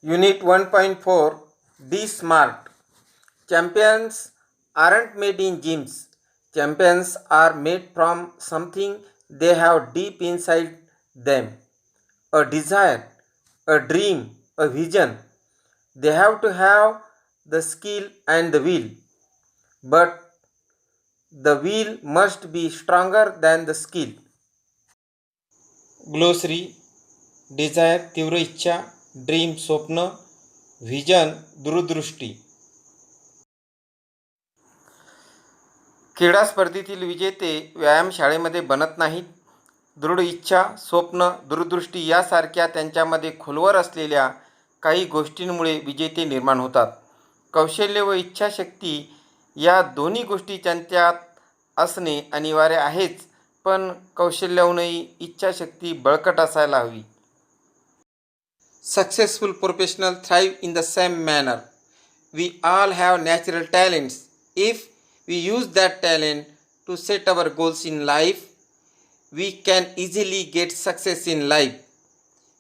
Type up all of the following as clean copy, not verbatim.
Unit 1.4 Be Smart. Champions aren't made in gyms. Champions are made from something they have deep inside them, a desire, a dream, a vision. They have to have the skill and the will, but the will must be stronger than the skill. Glossary desire तीव्र इच्छा, dream स्वप्न, vision दूरदृष्टी. क्रीडा स्पर्धेतील विजेते व्यायामशाळेमध्ये बनत नाहीत. दृढ इच्छा, स्वप्न, दूरदृष्टी यासारख्या त्यांच्यामध्ये खोलवर असलेल्या काही गोष्टींमुळे विजेते निर्माण होतात. कौशल्य व इच्छाशक्ती या दोन्ही गोष्टी त्यांच्यात असणे अनिवार्य आहेच, पण कौशल्याहूनही इच्छाशक्ती बळकट असायला हवी. Successful professionals thrive in the same manner. We all have natural talents. If we use that talent to set our goals in life, we can easily get success in life.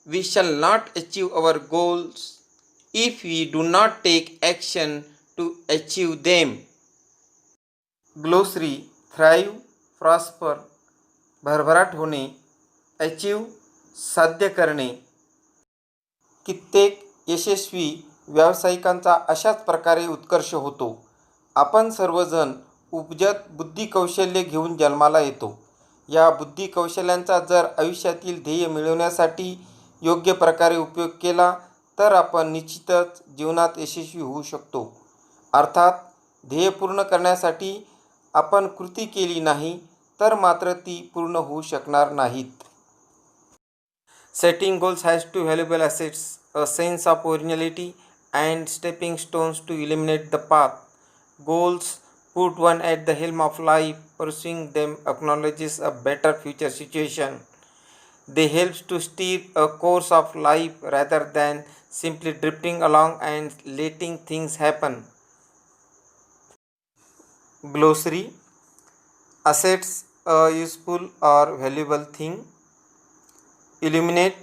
We shall not achieve our goals if we do not take action to achieve them. Glossary thrive, prosper, भरभराट होणे, achieve, साध्य करणे. कित्येक यशस्वी व्यावसायिकांचा अशाच प्रकारे उत्कर्ष होतो. आपण सर्वजण उपजत बुद्धिकौशल्य घेऊन जन्माला येतो. या बुद्धिकौशल्यांचा जर आयुष्यातील ध्येय मिळवण्यासाठी योग्य प्रकारे उपयोग केला तर आपण निश्चितच जीवनात यशस्वी होऊ शकतो. अर्थात ध्येय पूर्ण करण्यासाठी आपण कृती केली नाही तर मात्र ती पूर्ण होऊ शकणार नाहीत. Setting goals has two valuable assets, a sense of originality and stepping stones to illuminate the path. Goals put one at the helm of life. Pursuing them acknowledges a better future situation. They help to steer a course of life rather than simply drifting along and letting things happen. Glossary. Assets, a useful or valuable thing. Illuminate,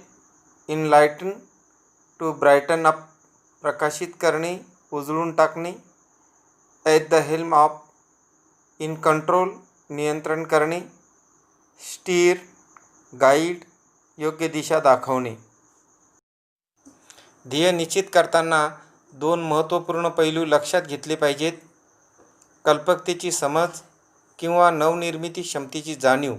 enlighten, to brighten up, प्रकाशित करणे, उजळून टाकणे. At the helm of, in control, नियंत्रण करणे. Steer, guide, योग्य दिशा दाखवणे. ध्येय निश्चित करताना दोन महत्त्वपूर्ण पैलू लक्षात घेतले पाहिजेत. कल्पकतेची समज किंवा नवनिर्मिती क्षमतेची जाणीव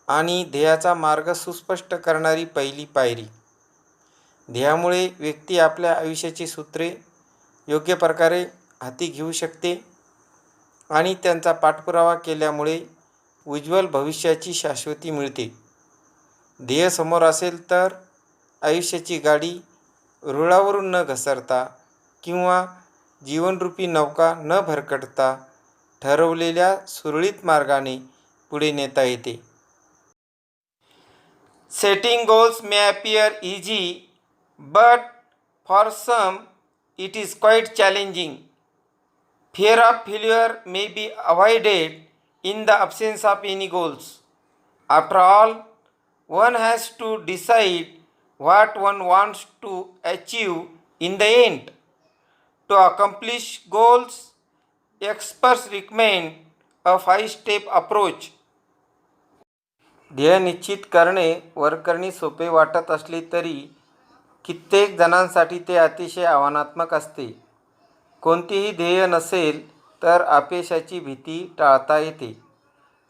आणि ध्येयाचा मार्ग सुस्पष्ट करणारी पहिली पायरी. ध्येयामुळे व्यक्ती आपल्या आयुष्याची सूत्रे योग्य प्रकारे हाती घेऊ शकते आणि त्यांचा पाठपुरावा केल्यामुळे उज्ज्वल भविष्याची शाश्वती मिळते. ध्येय समोर असेल तर आयुष्याची गाडी रुळावरून न घसरता किंवा जीवनरूपी नौका न भरकटता ठरवलेल्या सुरळीत मार्गाने पुढे नेता येते. Setting goals may appear easy, but for some it is quite challenging. Fear of failure may be avoided in the absence of any goals. After all, one has to decide what one wants to achieve in the end. To accomplish goals, experts recommend a 5-step approach. ध्येय निश्चित करणे वरकरणी सोपे वाटत असले तरी कित्येक जणांसाठी ते अतिशय आव्हानात्मक असते. कोणतेही ध्येय नसेल तर अपयशाची भीती टाळता येते.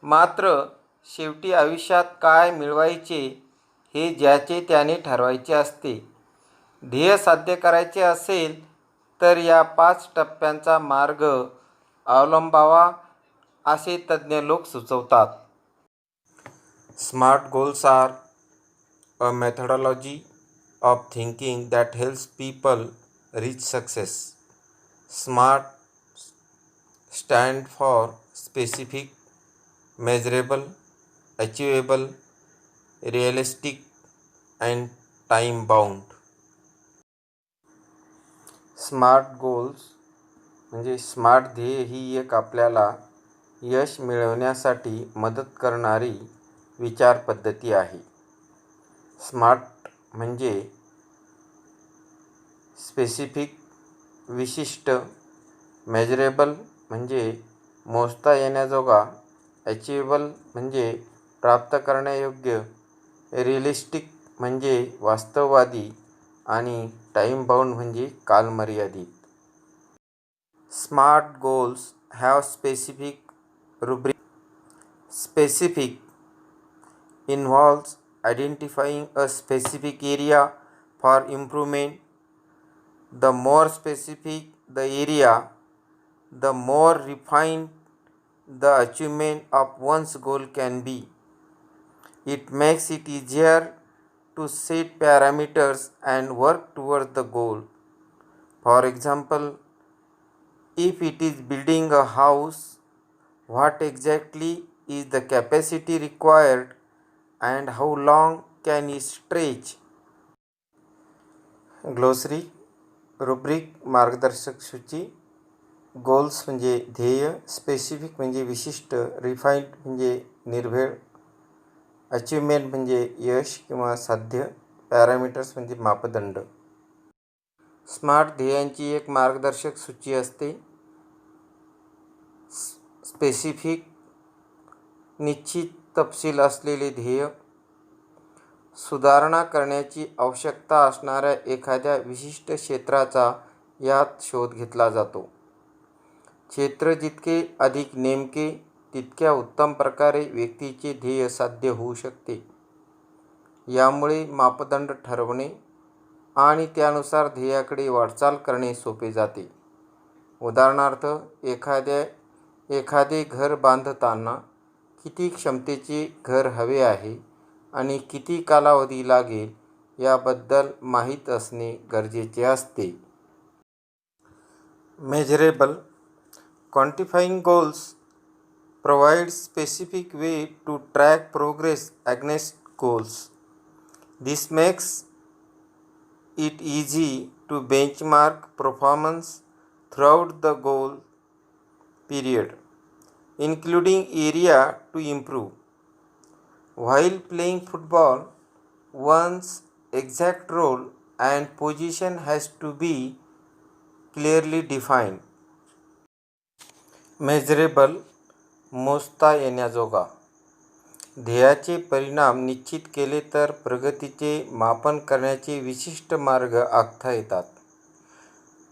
मात्र शेवटी आयुष्यात काय मिळवायचे हे ज्याचे त्याने ठरवायचे असते. ध्येय साध्य करायचे असेल तर या 5 टप्प्यांचा मार्ग अवलंबावा असे तज्ज्ञ लोक सुचवतात. Smart goals are a methodology of thinking that helps people reach success. SMART stand for specific, measurable, achievable, realistic and time bound. Smart goals म्हणजे स्मार्ट ध्येय ही एक आपल्याला यश मिळवण्यासाठी मदत करणारी विचार पद्धती आहे. स्मार्ट म्हणजे स्पेसिफिक विशिष्ट, मेजरेबल म्हणजे मोजता येण्याजोगा, अचिवेबल म्हणजे प्राप्त करण्यायोग्य, रिअलिस्टिक म्हणजे वास्तववादी आणि टाईम बाउंड म्हणजे कालमर्यादित. Smart goals have specific rubric. Specific involves identifying a specific area for improvement. The more specific the area, the more refined the achievement of one's goal can be. It makes it easier to set parameters and work towards the goal. For example, if it is building a house, what exactly is the capacity required and how long can it stretch? Glossary, rubric मार्गदर्शक सूची. Goals म्हणजे ध्येय, specific म्हणजे विशिष्ट, रिफाईन्ड म्हणजे निर्भेळ, achievement म्हणजे यश किंवा साध्य, पॅरामीटर्स म्हणजे मापदंड. स्मार्ट ध्येयांची एक मार्गदर्शक सूची असते. स्पेसिफिक निश्चित तपशील असलेले ध्येय, सुधारणा करण्याची आवश्यकता असणाऱ्या एखाद्या विशिष्ट क्षेत्राचा यात शोध घेतला जातो. क्षेत्र जितके अधिक नेमके तितक्या उत्तम प्रकारे व्यक्तीचे ध्येय साध्य होऊ शकते. यामुळे मापदंड ठरवणे आणि त्यानुसार ध्येयाकडे वाटचाल करणे सोपे जाते. उदाहरणार्थ, एखादे घर बांधताना किती क्षमतेचे घर हवे आहे आणि किती कालावधी लागेल याबद्दल माहीत असणे गरजेचे असते. Measurable. Quantifying goals provides specific way to track progress against goals. This makes it easy to benchmark performance throughout the goal period, including area to improve. While playing football, one's exact role and position has to be clearly defined. Measurable, मोजता येण्याजोगा. ध्येयाचे परिणाम निश्चित केले तर प्रगतीचे मापन करण्याचे विशिष्ट मार्ग आखता येतात.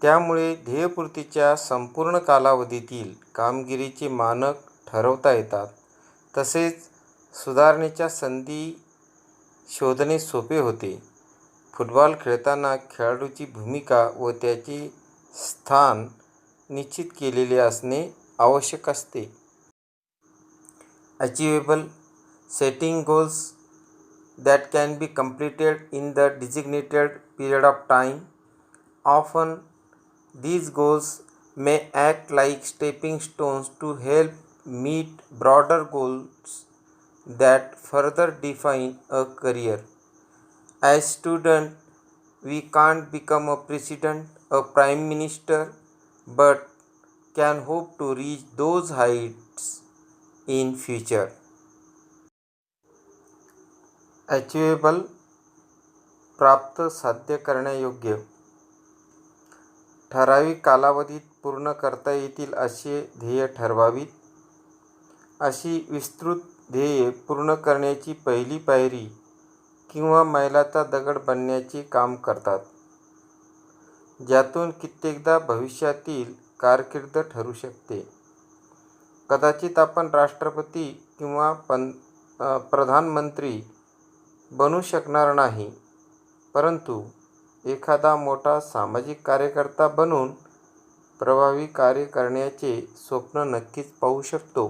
त्यामुळे ध्येयपूर्तीच्या संपूर्ण कालावधीतील कामगिरीचे मानक ठरवता येतात. तसेच सुधारणेच्या संधी शोधणे सोपे होते. फुटबॉल खेळताना खेळाडूची भूमिका व त्याचे स्थान निश्चित केलेले असणे आवश्यक असते. Achievable. Setting goals that can be completed in the designated period of time. Often, these goals may act like stepping stones to help meet broader goals that further define a career. As student, we can't become a president, a prime minister, but can hope to reach those heights in future. Achievable. प्राप्त साध्य करण्यायोग्य. ठराविक कालावधीत पूर्ण करता येतील असे ध्येय ठरवावीत. अशी विस्तृत ध्येये पूर्ण करण्याची पहिली पायरी किंवा मैलाचा दगड बनण्याचे काम करतात, ज्यातून कित्येकदा भविष्यातील कारकीर्द ठरू शकते. कदाचित आपण राष्ट्रपती किंवा प्रधानमंत्री बनू शकणार नाही, परंतु एखादा मोठा सामाजिक कार्यकर्ता बनून प्रभावी कार्य करण्याचे स्वप्न नक्कीच पाहू शकतो.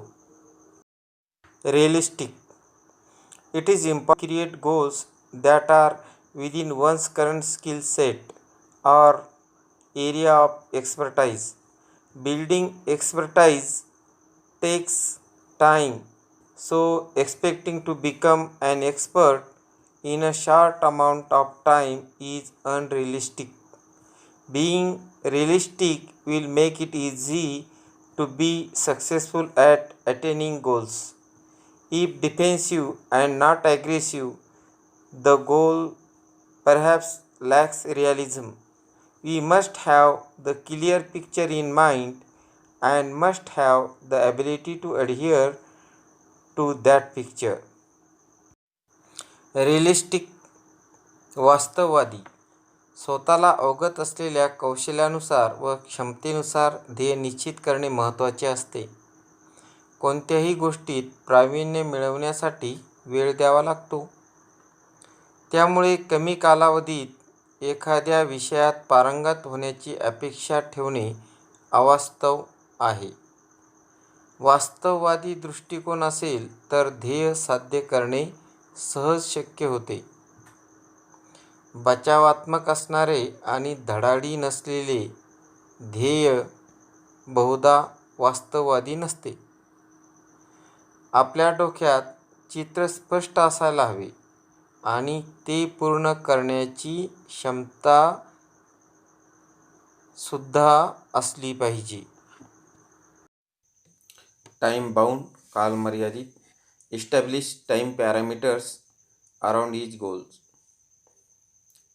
Realistic. It is important to create goals that are within one's current skill set or area of expertise. Building expertise takes time, so expecting to become an expert in a short amount of time is unrealistic. Being realistic will make it easy to be successful at attaining goals. If defensive and not aggressive, the goal perhaps lacks realism. We must have the clear picture in mind and must have the ability to adhere to that picture. Realistic वास्तववादी स्वतःला अवगत असलेल्या कौशल्यानुसार व क्षमतेनुसार ध्येय निश्चित करणे महत्त्वाचे असते. कोणत्याही गोष्टीत प्रावीण्य मिळवण्यासाठी वेळ द्यावा लागतो. त्यामुळे कमी कालावधीत एखाद्या विषयात पारंगत होण्याची अपेक्षा ठेवणे अवास्तव आहे. वास्तववादी दृष्टिकोन असेल तर ध्येय साध्य करणे सहज शक्य होते. बचावात्मक असणारे आणि धडाडी नसलेले ध्येय बहुधा वास्तववादी नसते. आपल्या डोक्यात चित्र स्पष्ट असायला हवे आणि ते पूर्ण करण्याची क्षमता सुद्धा असली पाहिजे. टाइम बाउंड कालमर्यादित establish time parameters around each goals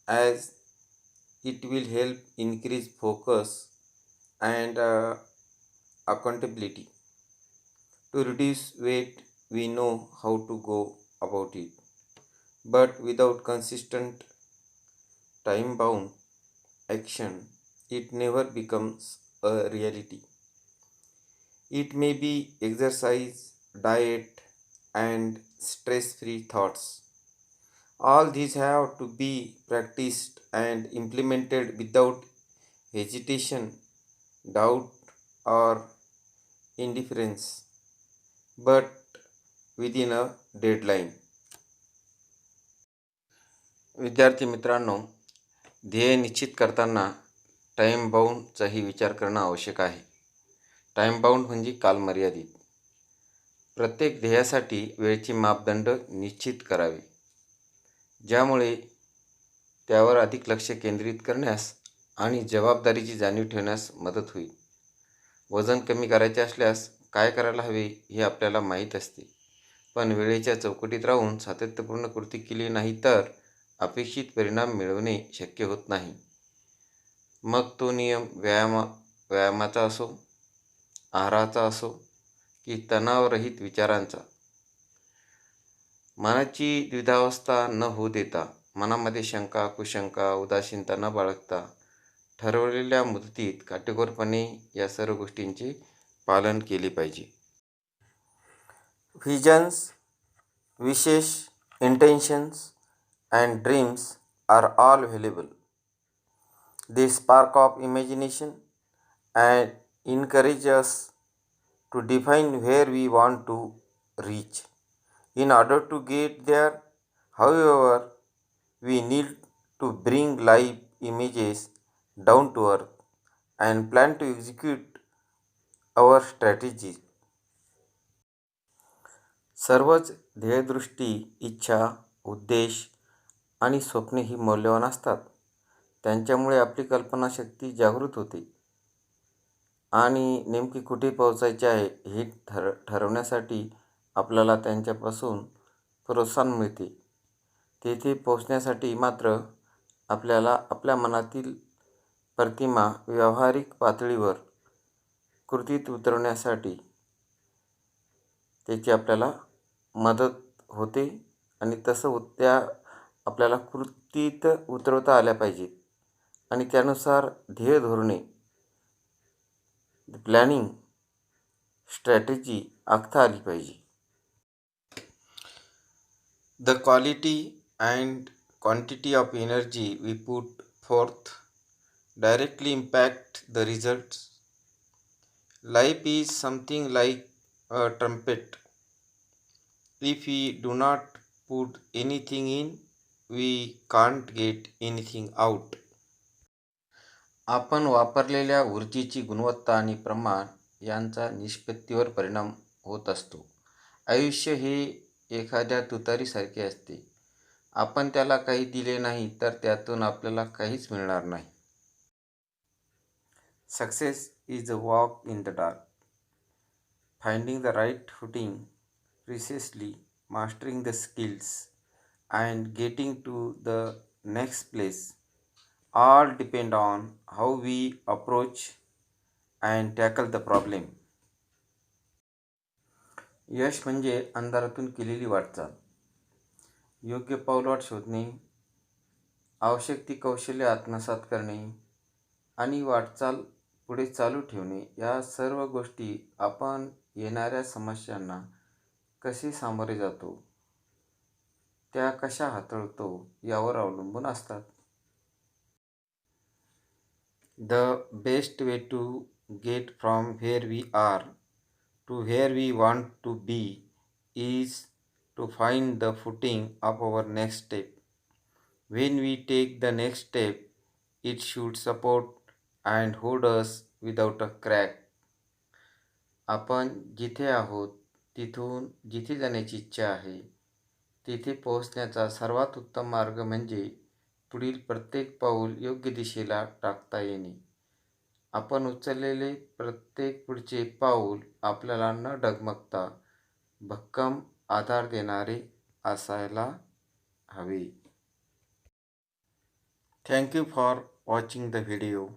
as it will help increase focus and accountability. To reduce weight, we know how to go about it, but without consistent time bound action, it never becomes a reality. It may be exercise, diet, and stress free thoughts. All these have to be practiced and implemented without hesitation, doubt, or indifference, but within a deadline. विद्यार्थी मित्रांनो, ध्येय निश्चित करताना time बाउंडचाही विचार करणं आवश्यक आहे. Time bound म्हणजे कालमर्यादित. प्रत्येक ध्येयासाठी वेळेचे मापदंड निश्चित करावे, ज्यामुळे त्यावर अधिक लक्ष केंद्रित करण्यास आणि जबाबदारीची जाणीव ठेवण्यास मदत होईल. वजन कमी करायचे असल्यास काय करायला हवे हे आपल्याला माहीत असते, पण वेळेच्या चौकटीत राहून सातत्यपूर्ण कृती केली नाही तर अपेक्षित परिणाम मिळवणे शक्य होत नाही. मग तो नियम व्यायामाचा असो, आहाराचा असो की तणावरहित विचारांचा. मनाची द्विधावस्था न होऊ देता, मनामध्ये शंका, कुशंका, उदासीनता न बाळगता ठरवलेल्या मुदतीत काटेकोरपणे या सर्व गोष्टींचे पालन केले पाहिजे. व्हिजन्स, विशेष, intentions and dreams are all valuable. They spark of imagination and encourage us to define where we want to reach. In order to get there, however, we need to bring live images down to earth and plan to execute our strategies. सर्वच ध्येयदृष्टी, इच्छा, उद्देश आणि स्वप्ने ही मौल्यवान असतात. त्यांच्यामुळे आपली कल्पनाशक्ती जागृत होते आणि नेमकी कुठे पोहोचायचे आहे हे ठरवण्यासाठी आपल्याला त्यांच्यापासून प्रोत्साहन मिळते. तेथे पोहोचण्यासाठी मात्र आपल्याला आपल्या मनातील प्रतिमा व्यावहारिक पातळीवर कृतीत उतरवण्यासाठी त्याची आपल्याला मदत होते आणि तसं त्या आपल्याला कृतीत उतरवता आल्या पाहिजेत आणि त्यानुसार ध्येय धोरणे, प्लॅनिंग, स्ट्रॅटेजी आखता आली पाहिजे. The quality and quantity of energy we put forth directly impact the results. Life is something like a trumpet. If we do not put anything in, we can't get anything out. आपण वापरलेल्या ऊर्जेची गुणवत्ता आणि प्रमाण यांचा निष्पत्तीवर परिणाम होत असतो. आयुष्य हे एखाद्या तुतारीसारखे असते. आपण त्याला काही दिले नाही तर त्यातून आपल्याला काहीच मिळणार नाही. Success is a walk in the dark. Finding the right footing, precisely mastering the skills, and getting to the next place All depend on how we approach and tackle the problem. यश म्हणजे अंधारातून केलेली वाटचाल. योग्य पाऊलवाट शोधणे, आवश्यक ती कौशल्य आत्मसात करणे आणि वाटचाल पुढे चालू ठेवणे या सर्व गोष्टी आपण येणाऱ्या समस्यांना कसे सामोरे जातो, त्या कशा हाताळतो यावर अवलंबून असतात. The best way to get from where we are to where we want to be is to find the footing of our next step. When we take the next step, it should support and hold us without a crack. आपण जिथे आहोत तिथून जिथे जाण्याची इच्छा आहे तिथे पोहोचण्याचा सर्वात उत्तम मार्ग म्हणजे पुढील प्रत्येक पाऊल योग्य दिशेला टाकता येणे. आपण उचललेले प्रत्येक पुढचे पाऊल आपल्याला न डगमगता भक्कम आधार देणारे असायला हवे. Thank you for watching the video.